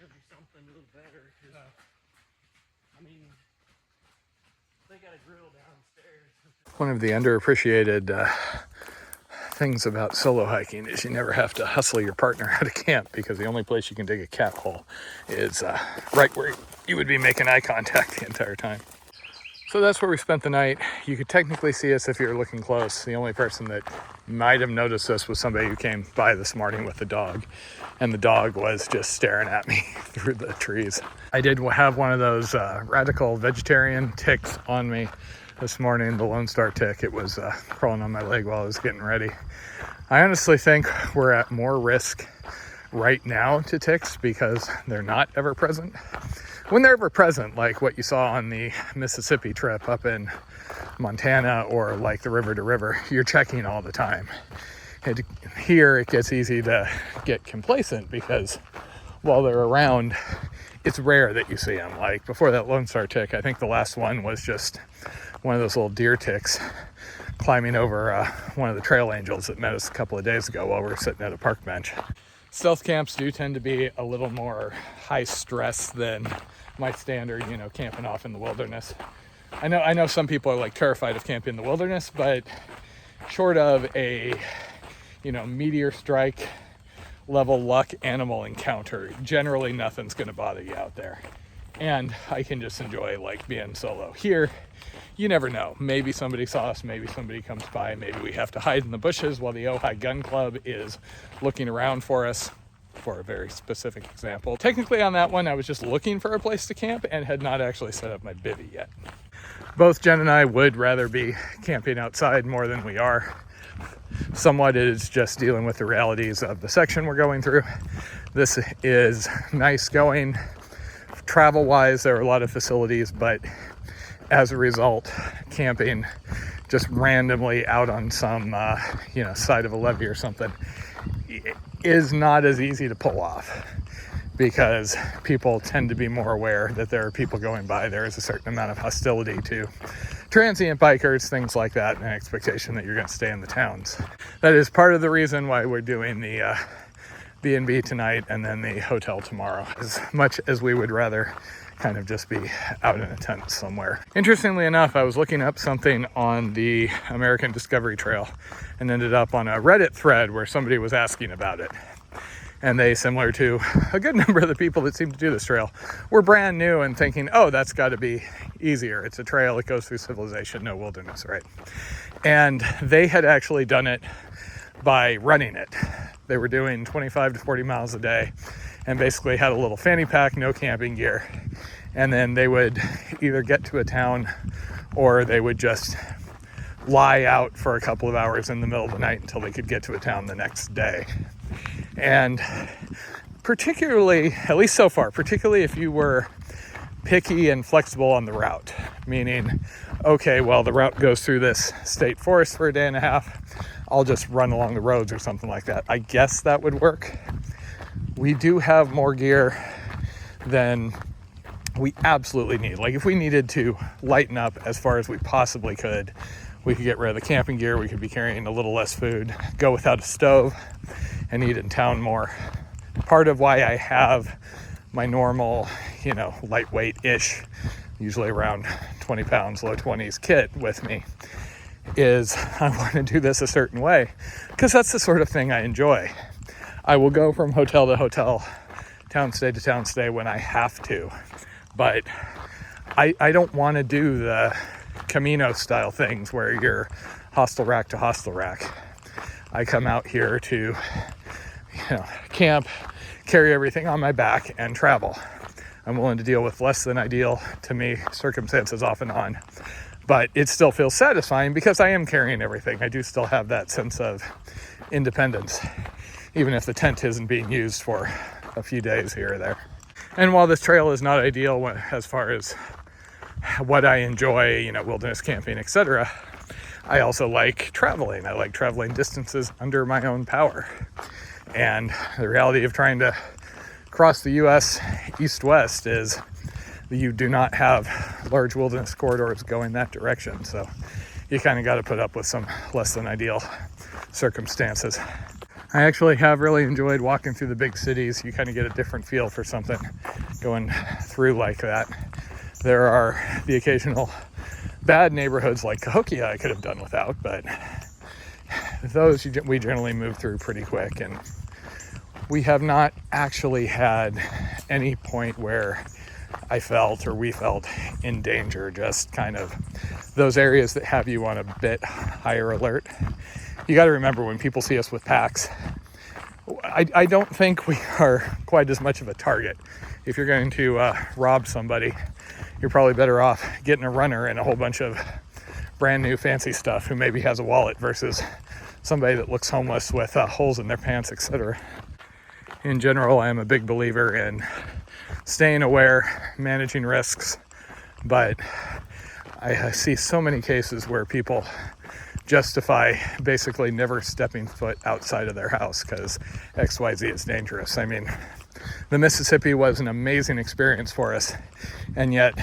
or something a little better. I mean, they got a grill downstairs. One of the underappreciated things about solo hiking is you never have to hustle your partner out of camp, because the only place you can dig a cat hole is right where you would be making eye contact the entire time. So that's where we spent the night. You could technically see us if you were looking close. The only person that might have noticed us was somebody who came by this morning with the dog, and the dog was just staring at me through the trees. I did have one of those radical vegetarian ticks on me this morning, the Lone Star tick. It was crawling on my leg while I was getting ready. I honestly think we're at more risk right now to ticks because they're not ever present. When they're ever present, like what you saw on the Mississippi trip up in Montana, or like the river to river, you're checking all the time. Here it gets easy to get complacent because while they're around, it's rare that you see them. Like before that Lone Star tick, I think the last one was just one of those little deer ticks climbing over one of the trail angels that met us a couple of days ago while we were sitting at a park bench. Stealth camps do tend to be a little more high stress than my standard, camping off in the wilderness. I know some people are like terrified of camping in the wilderness, but short of a, meteor strike level luck animal encounter, generally nothing's going to bother you out there. And I can just enjoy like being solo. Here, you never know. Maybe somebody saw us, maybe somebody comes by, maybe we have to hide in the bushes while the Ojai Gun Club is looking around for us, for a very specific example. Technically on that one, I was just looking for a place to camp and had not actually set up my bivvy yet. Both Jen and I would rather be camping outside more than we are. Somewhat it is just dealing with the realities of the section we're going through. This is nice going. Travel-wise, there are a lot of facilities, but as a result, camping just randomly out on some, side of a levee or something is not as easy to pull off, because people tend to be more aware that there are people going by. There is a certain amount of hostility to transient bikers, things like that, and an expectation that you're going to stay in the towns. That is part of the reason why we're doing the B&B tonight and then the hotel tomorrow, as much as we would rather kind of just be out in a tent somewhere. Interestingly enough, I was looking up something on the American Discovery Trail and ended up on a Reddit thread where somebody was asking about it. And they, similar to a good number of the people that seem to do this trail, were brand new and thinking, oh, that's got to be easier. It's a trail, it goes through civilization, no wilderness, right? And they had actually done it by running it. They were doing 25 to 40 miles a day and basically had a little fanny pack, no camping gear. And then they would either get to a town or they would just lie out for a couple of hours in the middle of the night until they could get to a town the next day. And particularly, at least so far, particularly if you were picky and flexible on the route, meaning, okay, well, the route goes through this state forest for a day and a half, I'll just run along the roads or something like that. I guess that would work. We do have more gear than we absolutely need. Like if we needed to lighten up as far as we possibly could, we could get rid of the camping gear, we could be carrying a little less food, go without a stove, and eat in town more. Part of why I have my normal, lightweight-ish, usually around 20 pounds, low 20s kit with me, is I want to do this a certain way, because that's the sort of thing I enjoy. I will go from hotel to hotel, town stay to town stay when I have to, but I don't want to do the Camino style things where you're hostel rack to hostel rack. I come out here to, camp, carry everything on my back, and travel. I'm willing to deal with less than ideal, to me, circumstances off and on. But it still feels satisfying because I am carrying everything. I do still have that sense of independence, even if the tent isn't being used for a few days here or there. And while this trail is not ideal as far as what I enjoy, wilderness camping, etc., I also like traveling. I like traveling distances under my own power. And the reality of trying to cross the U.S. east-west is that you do not have large wilderness corridors going that direction. So you kind of got to put up with some less than ideal circumstances. I actually have really enjoyed walking through the big cities. You kind of get a different feel for something going through like that. There are the occasional bad neighborhoods like Cahokia I could have done without, but those we generally move through pretty quick, and we have not actually had any point where I felt or we felt in danger. Just kind of those areas that have you on a bit higher alert. You got to remember, when people see us with packs, I don't think we are quite as much of a target. If you're going to rob somebody, you're probably better off getting a runner and a whole bunch of brand new fancy stuff who maybe has a wallet versus somebody that looks homeless with holes in their pants, etc. In general, I am a big believer in staying aware, managing risks, but I see so many cases where people justify basically never stepping foot outside of their house because XYZ is dangerous. I mean, the Mississippi was an amazing experience for us, and yet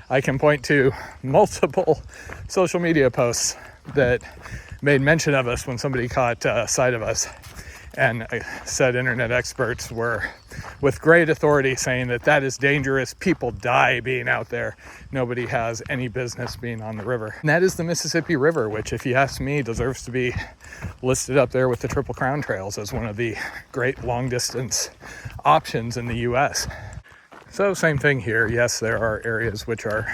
I can point to multiple social media posts that made mention of us when somebody caught sight of us, and said internet experts were with great authority saying that that is dangerous. People die being out there. Nobody has any business being on the river. And that is the Mississippi River, which, if you ask me, deserves to be listed up there with the Triple Crown Trails as one of the great long distance options in the US. So same thing here. Yes, there are areas which are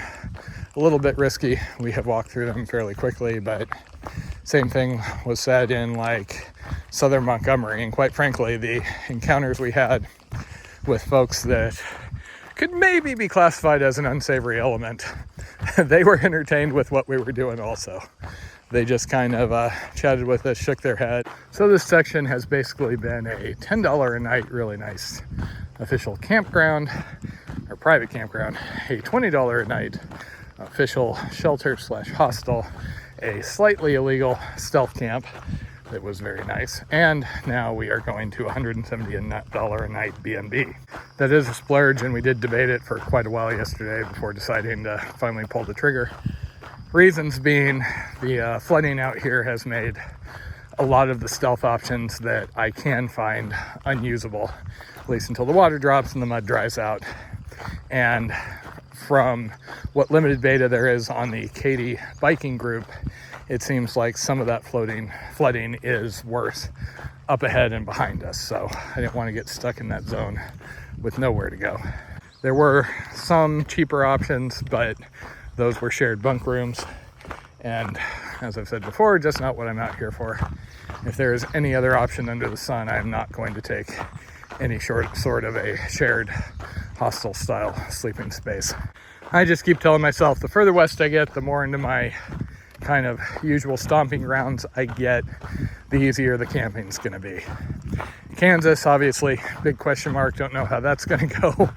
a little bit risky. We have walked through them fairly quickly, but same thing was said in like southern Montgomery, and quite frankly, the encounters we had with folks that could maybe be classified as an unsavory element, they were entertained with what we were doing also. They just kind of chatted with us, shook their head. So this section has basically been a $10 a night, really nice official campground, or private campground, a $20 a night official shelter / hostel, a slightly illegal stealth camp that was very nice, and now we are going to $170 a night B&B. That is a splurge, and we did debate it for quite a while yesterday before deciding to finally pull the trigger. Reasons being, the flooding out here has made a lot of the stealth options that I can find unusable, at least until the water drops and the mud dries out. And from what limited beta there is on the Katy biking group, it seems like some of that flooding is worse up ahead and behind us. So I didn't want to get stuck in that zone with nowhere to go. There were some cheaper options, but those were shared bunk rooms. And as I've said before, just not what I'm out here for. If there is any other option under the sun, I am not going to take any sort of a shared hostel style sleeping space. I just keep telling myself the further west I get, the more into my kind of usual stomping grounds I get, the easier the camping's going to be. Kansas, obviously, big question mark. Don't know how that's going to go.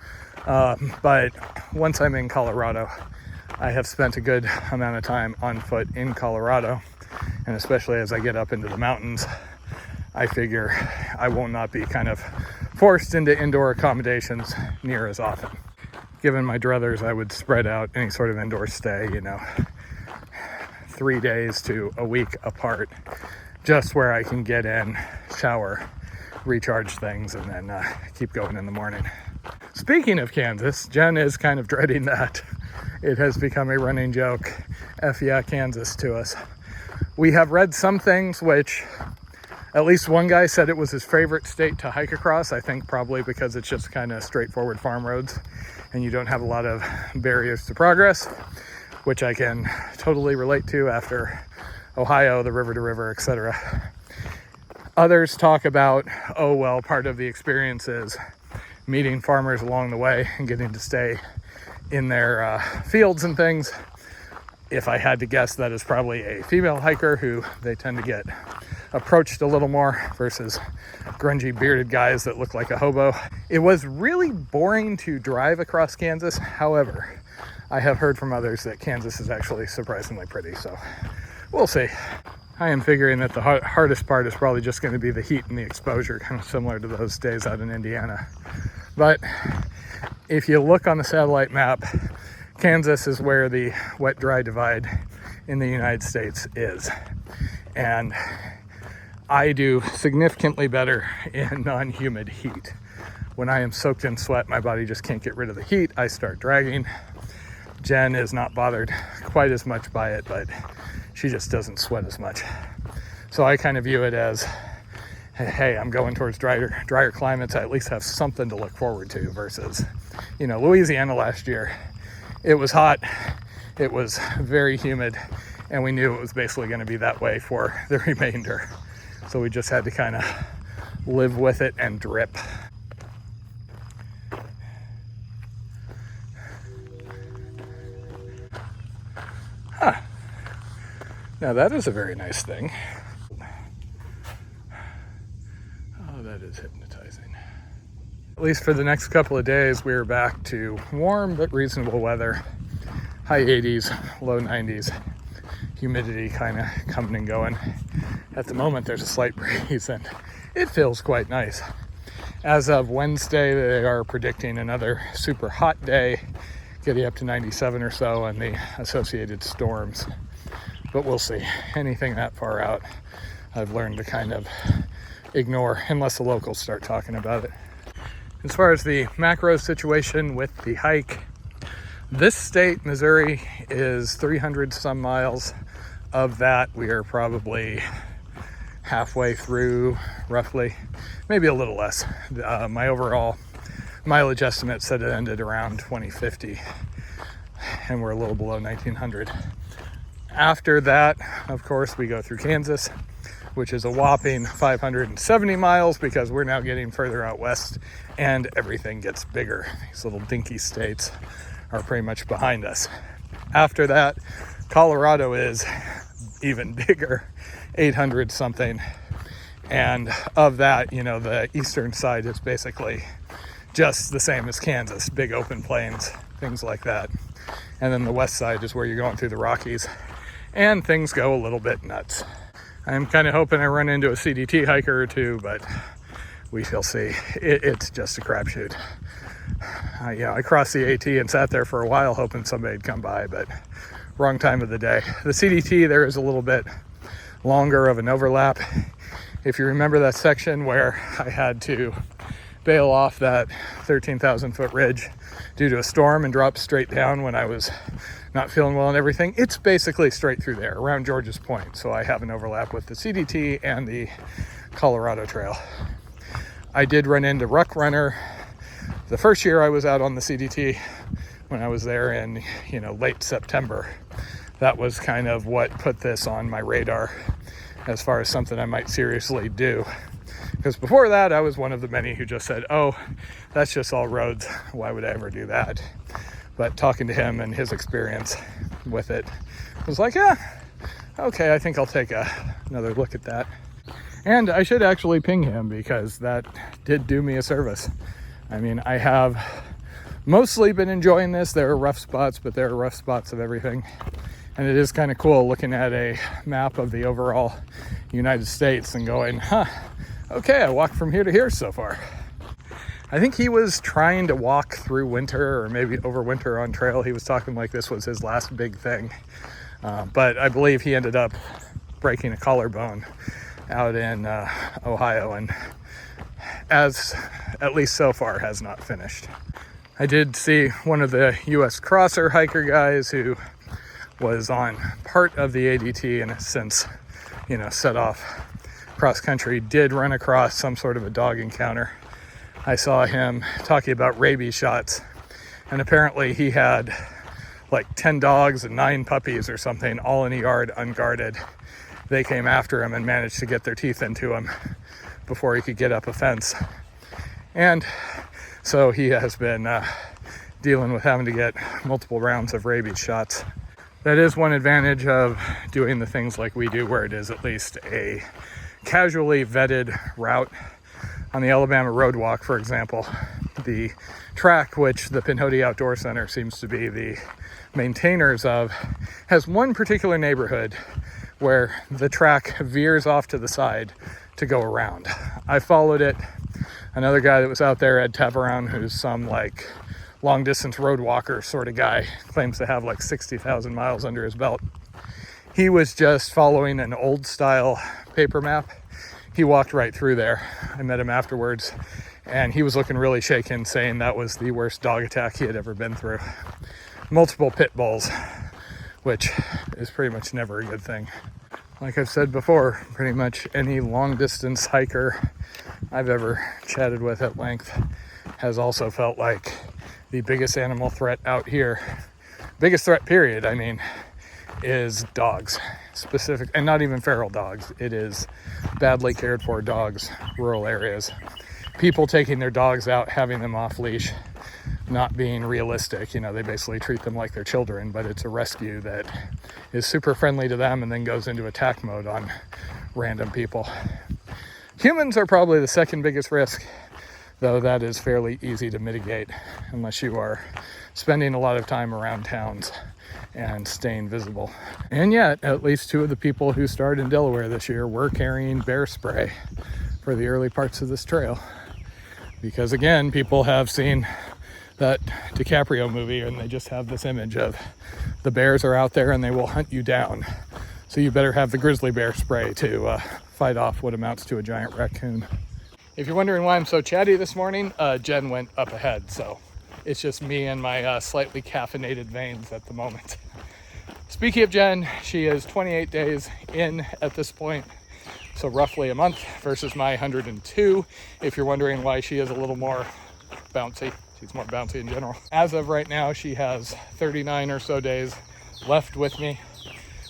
But once I'm in Colorado, I have spent a good amount of time on foot in Colorado. And especially as I get up into the mountains, I figure I will not be kind of forced into indoor accommodations near as often. Given my druthers, I would spread out any sort of indoor stay, 3 days to a week apart, just where I can get in, shower, recharge things, and then keep going in the morning. Speaking of Kansas, Jen is kind of dreading that. It has become a running joke, F yeah, Kansas to us. We have read some things which, at least one guy said it was his favorite state to hike across. I think probably because it's just kind of straightforward farm roads and you don't have a lot of barriers to progress, which I can totally relate to after Ohio, the river to river, etc. Others talk about, oh, well, part of the experience is meeting farmers along the way and getting to stay in their fields and things. If I had to guess, that is probably a female hiker who they tend to get approached a little more versus grungy bearded guys that look like a hobo. It was really boring to drive across Kansas. However, I have heard from others that Kansas is actually surprisingly pretty, so we'll see. I am figuring that the hardest part is probably just going to be the heat and the exposure, kind of similar to those days out in Indiana. But if you look on the satellite map, Kansas is where the wet-dry divide in the United States is. And I do significantly better in non-humid heat. When I am soaked in sweat, my body just can't get rid of the heat. I start dragging. Jen is not bothered quite as much by it, but she just doesn't sweat as much. So I kind of view it as, hey, I'm going towards drier climates. I at least have something to look forward to versus, Louisiana last year. It was hot, it was very humid, and we knew it was basically going to be that way for the remainder. So we just had to kind of live with it and drip. Huh. Now that is a very nice thing. Oh, that is hypnotizing. At least for the next couple of days, we're back to warm but reasonable weather. High 80s, low 90s. Humidity kind of coming and going. At the moment, there's a slight breeze and it feels quite nice. As of Wednesday, they are predicting another super hot day, getting up to 97 or so, and the associated storms. But we'll see. Anything that far out, I've learned to kind of ignore unless the locals start talking about it. As far as the macro situation with the hike, this state, Missouri, is 300 some miles. Of that, we are probably halfway through, roughly, maybe a little less. My overall mileage estimate said it ended around 2050, and we're a little below 1900. After that, of course, we go through Kansas, which is a whopping 570 miles because we're now getting further out west and everything gets bigger. These little dinky states are pretty much behind us. After that, Colorado is even bigger, 800 something. And of that, the eastern side is basically just the same as Kansas, big open plains, things like that. And then the west side is where you're going through the Rockies and things go a little bit nuts. I'm kind of hoping I run into a CDT hiker or two, but we shall see. It's just a crapshoot. I crossed the AT and sat there for a while hoping somebody'd come by, but wrong time of the day. The CDT, there is a little bit longer of an overlap. If you remember that section where I had to bail off that 13,000 foot ridge due to a storm and drop straight down when I was not feeling well and everything, it's basically straight through there around George's Point. So I have an overlap with the CDT and the Colorado Trail. I did run into Ruck Runner the first year I was out on the CDT when I was there in late September. That was kind of what put this on my radar as far as something I might seriously do. Because before that, I was one of the many who just said, oh, that's just all roads. Why would I ever do that? But talking to him and his experience with it, I was like, yeah, okay, I think I'll take another look at that. And I should actually ping him because that did do me a service. I mean, I have mostly been enjoying this. There are rough spots, but there are rough spots of everything. And it is kind of cool looking at a map of the overall United States and going, okay, I walked from here to here so far. I think he was trying to walk through winter or maybe overwinter on trail. He was talking like this was his last big thing. But I believe he ended up breaking a collarbone out in Ohio, and as at least so far has not finished. I did see one of the US Crosser hiker guys who was on part of the ADT and has since, set off cross country, did run across some sort of a dog encounter. I saw him talking about rabies shots, and apparently he had like 10 dogs and 9 puppies or something all in a yard unguarded. They came after him and managed to get their teeth into him before he could get up a fence. And so he has been dealing with having to get multiple rounds of rabies shots. That is one advantage of doing the things like we do, where it is at least a casually vetted route. On the Alabama Road Walk, for example, the track, which the Pinhoti Outdoor Center seems to be the maintainers of, has one particular neighborhood where the track veers off to the side to go around. I followed it. Another guy that was out there, Ed Taveron, who's some like long distance road walker sort of guy, claims to have like 60,000 miles under his belt. He was just following an old style paper map. he walked right through there. I met him afterwards, and he was looking really shaken, saying that was the worst dog attack he had ever been through. Multiple pit bulls, which is pretty much never a good thing. Like I've said before, pretty much any long distance hiker I've ever chatted with at length has also felt like the biggest animal threat out here, biggest threat period, I mean, is dogs. Specific, and not even feral dogs. It is badly cared for dogs, rural areas. People taking their dogs out, having them off leash, not being realistic. You know, they basically treat them like they're children, but it's a rescue that is super friendly to them and then goes into attack mode on random people. Humans are probably the second biggest risk, though that is fairly easy to mitigate unless you are spending a lot of time around towns and staying visible. And yet, at least 2 of the people who started in Delaware this year were carrying bear spray for the early parts of this trail. Because again, people have seen that DiCaprio movie and they just have this image of the bears are out there and they will hunt you down. So you better have the grizzly bear spray to fight off what amounts to a giant raccoon. If you're wondering why I'm so chatty this morning, Jen went up ahead, so it's just me and my slightly caffeinated veins at the moment. Speaking of Jen, she is 28 days in at this point, so roughly a month versus my 102. If you're wondering why she is a little more bouncy, she's more bouncy in general. As of right now, she has 39 or so days left with me,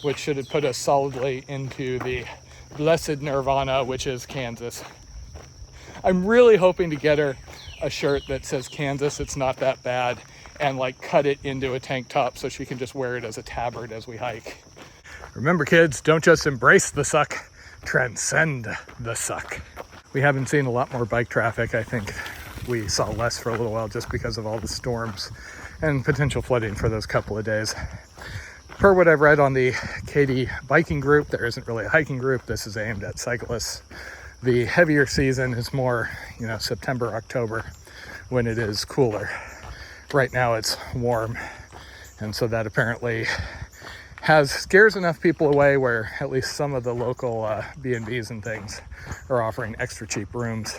which should have put us solidly into the blessed nirvana, which is Kansas. I'm really hoping to get her a shirt that says Kansas, it's not that bad, and like cut it into a tank top so she can just wear it as a tabard as we hike. Remember kids, don't just embrace the suck, transcend the suck. We haven't seen a lot more bike traffic. I think we saw less for a little while just because of all the storms and potential flooding for those couple of days. Per what I've read on the Katy biking group, there isn't really a hiking group. This is aimed at cyclists. The heavier season is more, September, October, when it is cooler. Right now it's warm, and so that apparently scares enough people away where at least some of the local B&Bs and things are offering extra cheap rooms.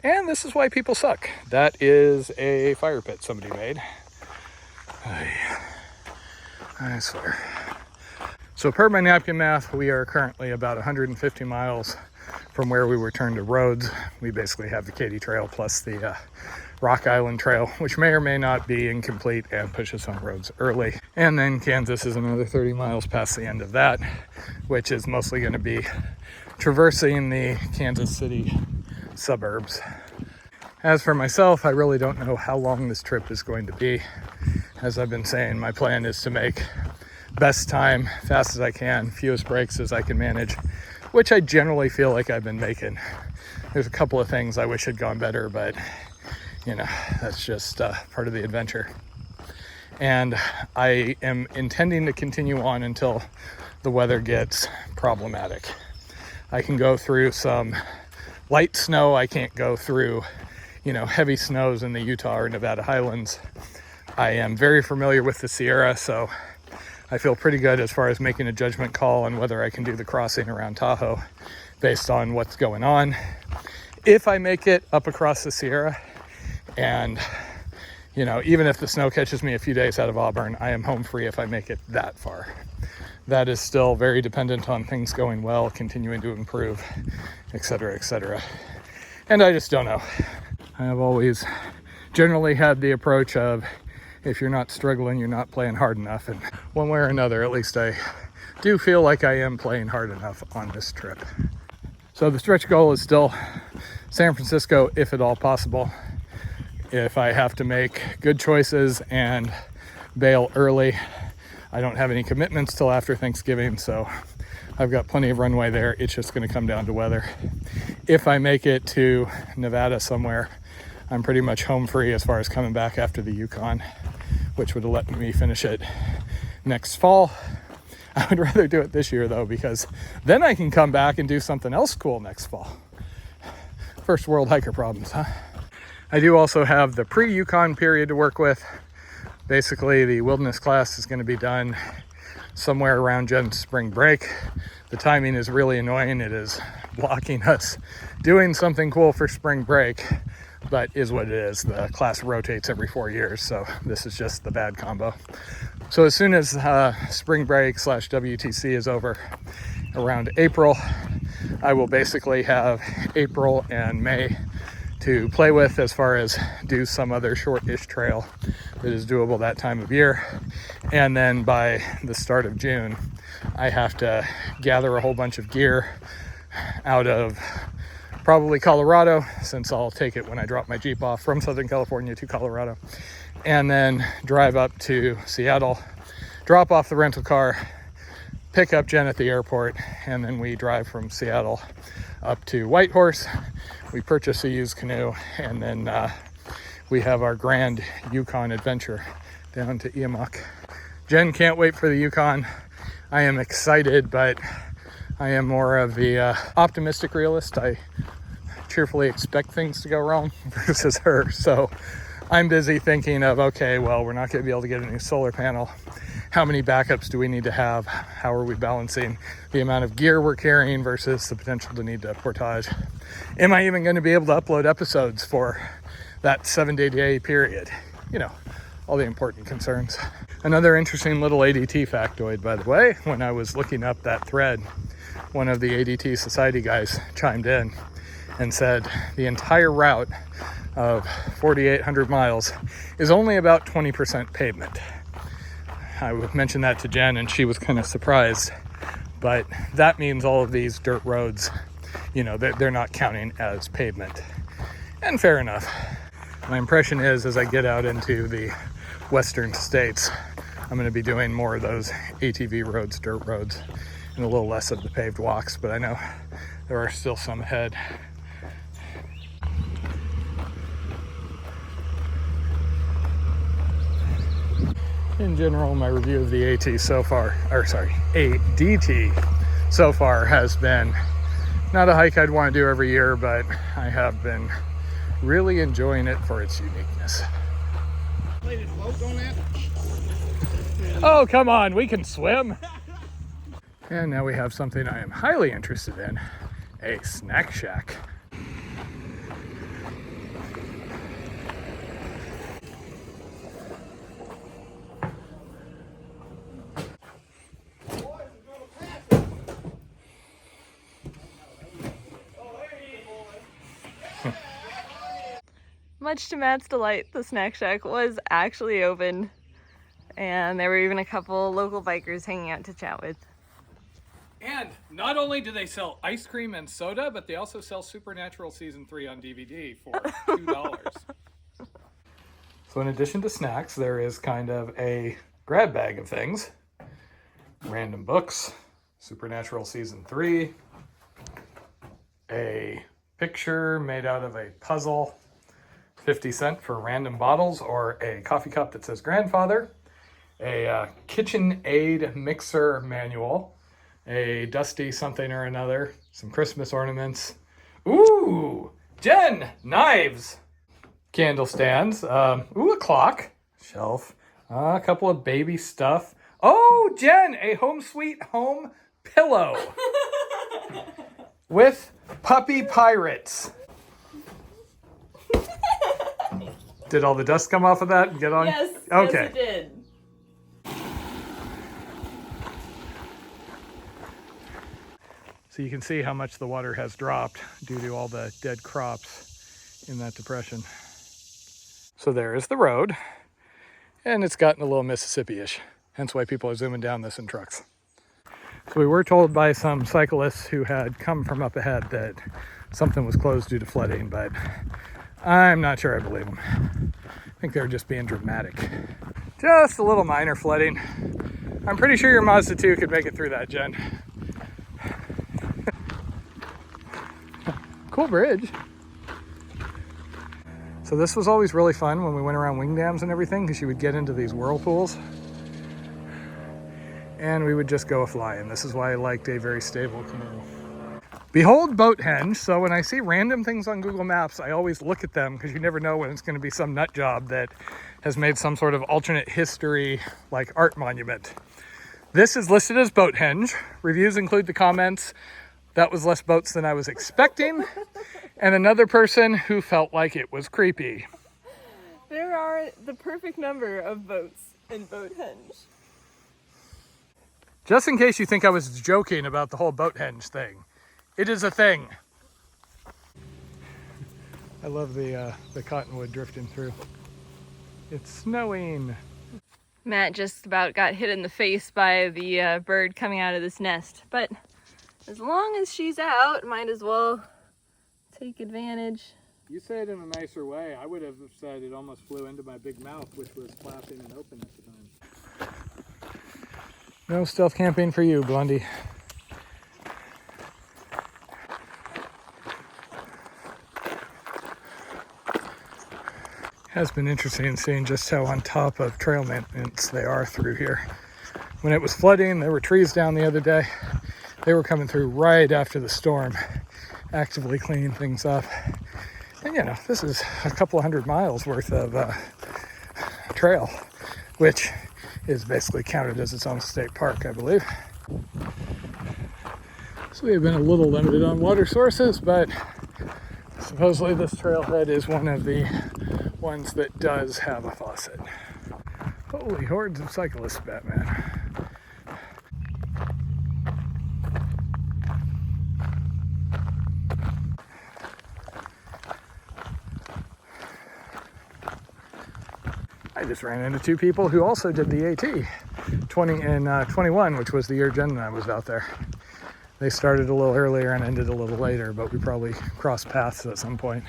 And this is why people suck. That is a fire pit somebody made. I swear. So per my napkin math, we are currently about 150 miles from where we were turned to roads. We basically have the Katy Trail plus the Rock Island Trail, which may or may not be incomplete and push us on roads early. And then Kansas is another 30 miles past the end of that, which is mostly going to be traversing the Kansas City suburbs. As for myself, I really don't know how long this trip is going to be. As I've been saying, my plan is to make best time, fast as I can, fewest breaks as I can manage, which I generally feel like I've been making. There's a couple of things I wish had gone better, but that's just part of the adventure. And I am intending to continue on until the weather gets problematic. I can go through some light snow. I can't go through, heavy snows in the Utah or Nevada highlands. I am very familiar with the Sierra, so I feel pretty good as far as making a judgment call on whether I can do the crossing around Tahoe based on what's going on. If I make it up across the Sierra and, even if the snow catches me a few days out of Auburn, I am home free if I make it that far. That is still very dependent on things going well, continuing to improve, et cetera, et cetera. And I just don't know. I have always generally had the approach of, if you're not struggling, you're not playing hard enough. And one way or another, at least I do feel like I am playing hard enough on this trip. So the stretch goal is still San Francisco, if at all possible. If I have to make good choices and bail early, I don't have any commitments till after Thanksgiving, so I've got plenty of runway there. It's just going to come down to weather. If I make it to Nevada somewhere, I'm pretty much home free as far as coming back after the Yukon, which would have let me finish it next fall. I would rather do it this year though, because then I can come back and do something else cool next fall. First world hiker problems, huh? I do also have the pre-Yukon period to work with. Basically, the wilderness class is going to be done somewhere around Jen's spring break. The timing is really annoying. It is blocking us doing something cool for spring break, but is what it is. The class rotates every 4 years, so this is just the bad combo. So as soon as spring break / WTC is over around April, I will basically have April and May to play with as far as do some other short-ish trail that is doable that time of year. And then by the start of June, I have to gather a whole bunch of gear out of probably Colorado, since I'll take it when I drop my Jeep off from Southern California to Colorado, and then drive up to Seattle, drop off the rental car, pick up Jen at the airport, and then we drive from Seattle up to Whitehorse. We purchase a used canoe, and then we have our grand Yukon adventure down to Iamak. Jen can't wait for the Yukon. I am excited, but I am more of the optimistic realist. I cheerfully expect things to go wrong versus her. So I'm busy thinking of, okay, well, we're not going to be able to get a new solar panel. How many backups do we need to have? How are we balancing the amount of gear we're carrying versus the potential to need to portage? Am I even going to be able to upload episodes for that 7-day period? You know, all the important concerns. Another interesting little ADT factoid, by the way, when I was looking up that thread, one of the ADT Society guys chimed in and said the entire route of 4,800 miles is only about 20% pavement. I mentioned that to Jen and she was kind of surprised, but that means all of these dirt roads, you know, they're not counting as pavement. And fair enough. My impression is, as I get out into the western states, I'm going to be doing more of those ATV roads, dirt roads, and a little less of the paved walks, but I know there are still some ahead. In general, my review of the ADT so far has been not a hike I'd want to do every year, but I have been really enjoying it for its uniqueness. Oh, come on, we can swim. And now we have something I am highly interested in, a snack shack. Much to Matt's delight, the snack shack was actually open, and there were even a couple local bikers hanging out to chat with. And not only do they sell ice cream and soda, but they also sell Supernatural Season 3 on DVD for $2. So in addition to snacks, there is kind of a grab bag of things. Random books, Supernatural Season 3, a picture made out of a puzzle, 50 cents for random bottles, or a coffee cup that says grandfather, a KitchenAid mixer manual, a dusty something or another, some Christmas ornaments. Ooh, Jen, knives, candle stands, ooh, a clock, shelf, a couple of baby stuff. Oh, Jen, a home sweet home pillow with puppy pirates. Did all the dust come off of that and get on? Yes, okay. Yes, it did. So you can see how much the water has dropped due to all the dead crops in that depression. So there is the road, and it's gotten a little Mississippi-ish, hence why people are zooming down this in trucks. So we were told by some cyclists who had come from up ahead that something was closed due to flooding, but I'm not sure I believe them. I think they're just being dramatic. Just a little minor flooding. I'm pretty sure your Mazda 2 could make it through that, Jen. Cool bridge. So this was always really fun when we went around wing dams and everything, because you would get into these whirlpools and we would just go a-flying. This is why I liked a very stable canoe. Behold Boathenge. So when I see random things on Google Maps, I always look at them, because you never know when it's going to be some nut job that has made some sort of alternate history, like art monument. This is listed as Boathenge. Reviews include the comments, That was less boats than I was expecting. And another person who felt like it was creepy. There are the perfect number of boats in Boathenge. Just in case you think I was joking about the whole Boathenge thing, it is a thing. I love the cottonwood drifting through. It's snowing. Matt just about got hit in the face by the bird coming out of this nest, but as long as she's out, might as well take advantage. You say it in a nicer way. I would have said it almost flew into my big mouth, which was flashing and open at the time. No stealth camping for you, Blondie. Has been interesting seeing just how on top of trail maintenance they are through here. When it was flooding, there were trees down the other day. They were coming through right after the storm, actively cleaning things up. And you know, this is a couple 100 miles worth of trail, which is basically counted as its own state park, I believe. So we have been a little limited on water sources, but supposedly this trailhead is one of the ones that does have a faucet. Holy hordes of cyclists, Batman. I just ran into two people who also did the AT 20 and 21, which was the year Jen and I was out there. They started a little earlier and ended a little later, but we probably crossed paths at some point.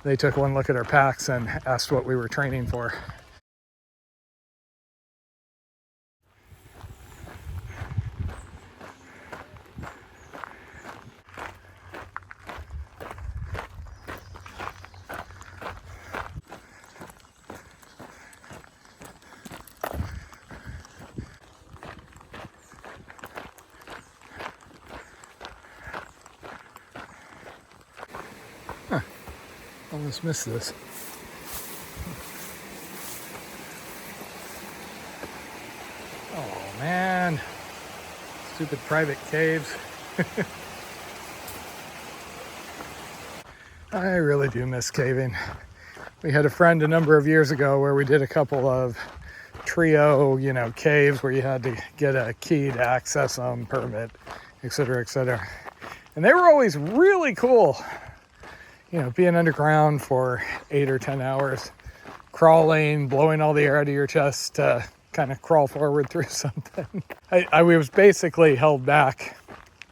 They took one look at our packs and asked what we were training for. Almost missed this. Oh man, stupid private caves. I really do miss caving. We had a friend a number of years ago where we did a couple of trio, caves where you had to get a key to access them, permit, etc., etc. And they were always really cool. Being underground for 8 or 10 hours, crawling, blowing all the air out of your chest to kind of crawl forward through something. I was basically held back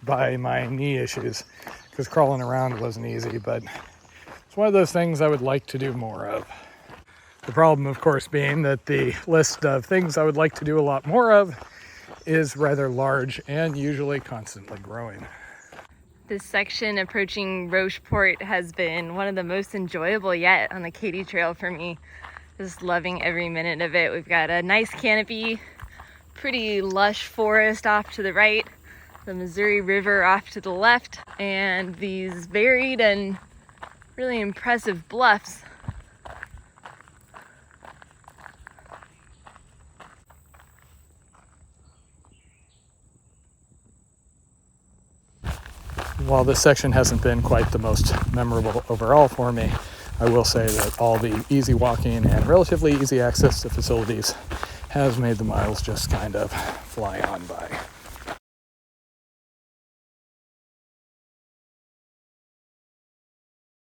by my knee issues because crawling around wasn't easy, but it's one of those things I would like to do more of. The problem, of course, being that the list of things I would like to do a lot more of is rather large and usually constantly growing. This section approaching Rocheport has been one of the most enjoyable yet on the Katy Trail for me. Just loving every minute of it. We've got a nice canopy, pretty lush forest off to the right, the Missouri River off to the left, and these varied and really impressive bluffs. While this section hasn't been quite the most memorable overall for me, I will say that all the easy walking and relatively easy access to facilities has made the miles just kind of fly on by.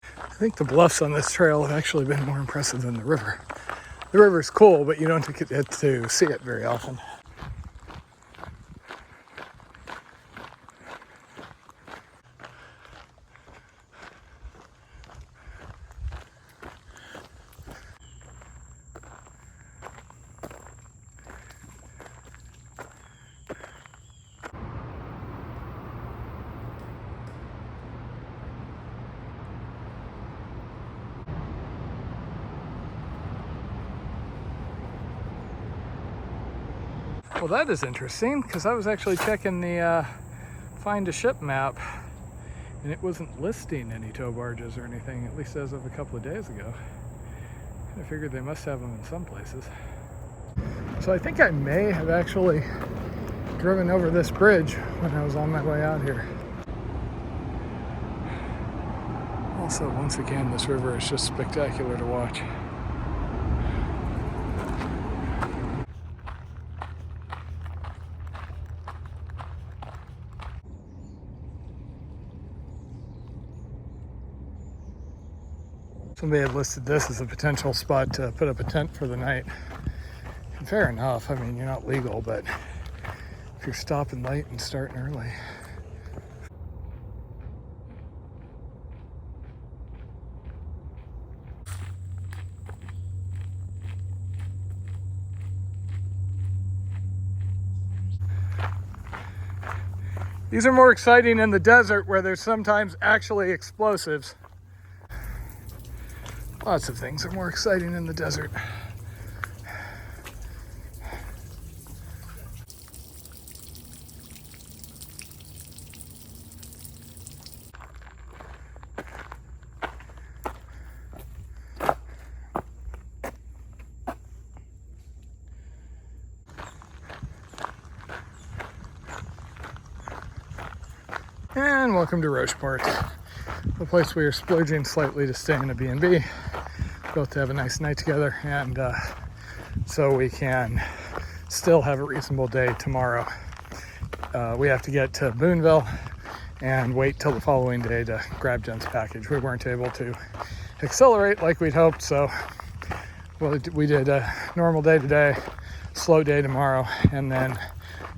I think the bluffs on this trail have actually been more impressive than the river. The river's cool, but you don't get to see it very often. Well, that is interesting because I was actually checking the find a ship map and it wasn't listing any tow barges or anything, at least as of a couple of days ago. I figured they must have them in some places. So I think I may have actually driven over this bridge when I was on my way out here. Also, once again, this river is just spectacular to watch. Somebody had listed this as a potential spot to put up a tent for the night. And fair enough, I mean, you're not legal, but if you're stopping late and starting early. These are more exciting in the desert where there's sometimes actually explosives. Lots of things are more exciting in the desert. And welcome to Rocheport, the place we are splurging slightly to stay in a B&B, both to have a nice night together, and so we can still have a reasonable day tomorrow. We have to get to Boonville and wait till the following day to grab Jen's package. We weren't able to accelerate like we'd hoped, so we did a normal day today, slow day tomorrow, and then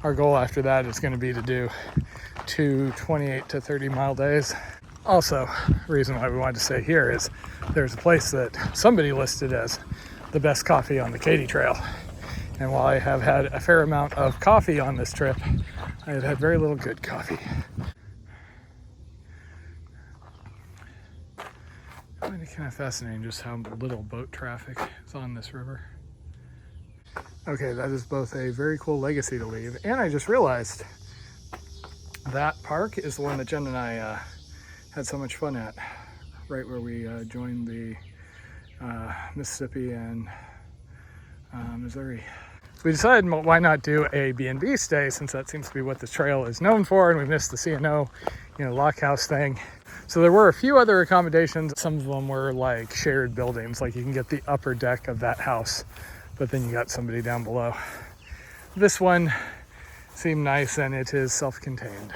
our goal after that is going to be to do 2 28 to 30 mile days. Also, the reason why we wanted to stay here is there's a place that somebody listed as the best coffee on the Katy Trail. And while I have had a fair amount of coffee on this trip, I have had very little good coffee. I find it kind of fascinating just how little boat traffic is on this river. Okay, that is both a very cool legacy to leave, and I just realized that park is the one that Jen and I had so much fun at, right where we joined the Mississippi and Missouri. So we decided, why not do a B&B stay, since that seems to be what this trail is known for, and we missed the CNO, lock house thing. So there were a few other accommodations. Some of them were like shared buildings, like you can get the upper deck of that house, but then you got somebody down below. This one seemed nice, and it is self-contained.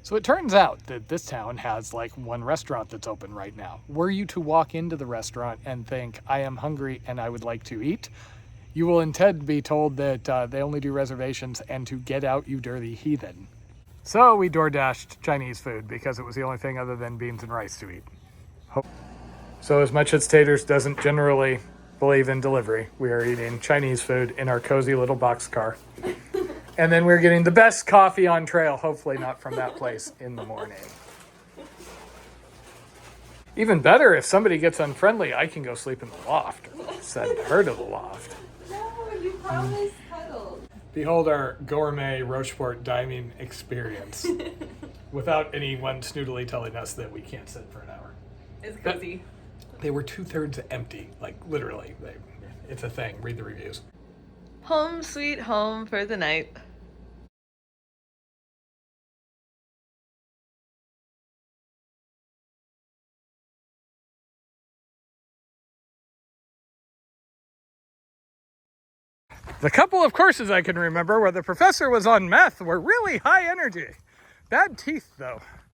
So it turns out that this town has like one restaurant that's open right now. Were you to walk into the restaurant and think, I am hungry and I would like to eat, you will instead be told that they only do reservations and to get out, you dirty heathen. So we door-dashed Chinese food because it was the only thing other than beans and rice to eat. So as much as Taters doesn't generally believe in delivery, we are eating Chinese food in our cozy little boxcar. And then we're getting the best coffee on trail, hopefully not from that place, in the morning. Even better, if somebody gets unfriendly, I can go sleep in the loft, or send her to the loft. No, you promised cuddles. Behold our gourmet Rocheport dining experience, without anyone snootily telling us that we can't sit for an hour. It's cozy. They were 2/3 empty, like literally. It's a thing. Read the reviews. Home sweet home for the night. The couple of courses I can remember where the professor was on meth were really high energy. Bad teeth, though.